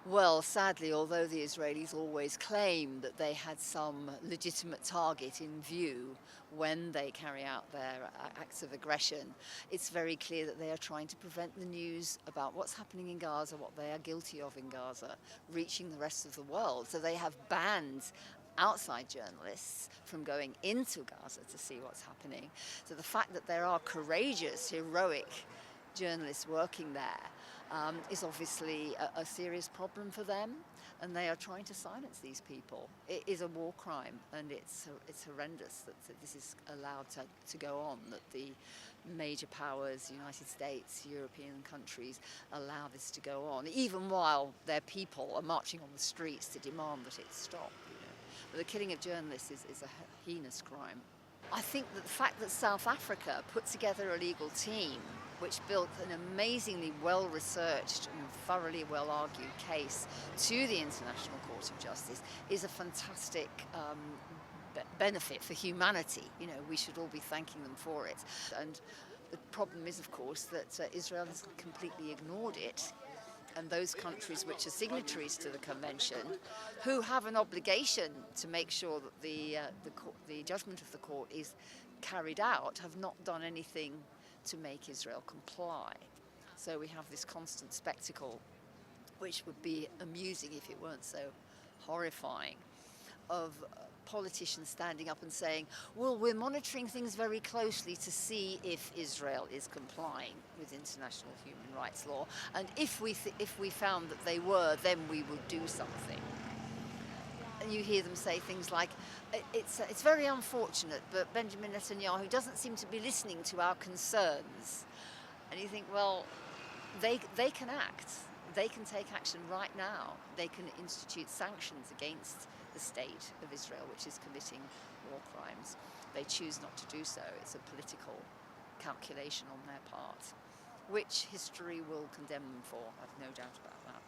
Well, sadly, although the Israelis always claim that they had some legitimate target in view when they carry out their acts of aggression, it's very clear that they are trying to prevent the news about what's happening in Gaza, what they are guilty of in Gaza, reaching the rest of the world. So they have banned outside journalists from going into Gaza to see what's happening. So the fact that there are courageous, heroic journalists working there is obviously a serious problem for them, and they are trying to silence these people. It is a war crime, and it's horrendous that this is allowed to go on, that the major powers, United States, European countries, allow this to go on, even while their people are marching on the streets to demand that it stop. But the killing of journalists is a heinous crime. I think that the fact that South Africa put together a legal team which built an amazingly well-researched and thoroughly well-argued case to the International Court of Justice is a fantastic benefit for humanity. We should all be thanking them for it. And the problem is, of course, that Israel has completely ignored it. And those countries which are signatories to the convention, who have an obligation to make sure that the judgment of the court is carried out, have not done anything to make Israel comply. So we have this constant spectacle, which would be amusing if it weren't so horrifying, of politicians standing up and saying, well, we're monitoring things very closely to see if Israel is complying with international human rights law, and if we found that they were, then we would do something. And you hear them say things like, it's very unfortunate, but Benjamin Netanyahu doesn't seem to be listening to our concerns. And you think, well, they can act. They can take action right now. They can institute sanctions against the state of Israel, which is committing war crimes. They choose not to do so. It's a political calculation on their part, which history will condemn them for. I've no doubt about that.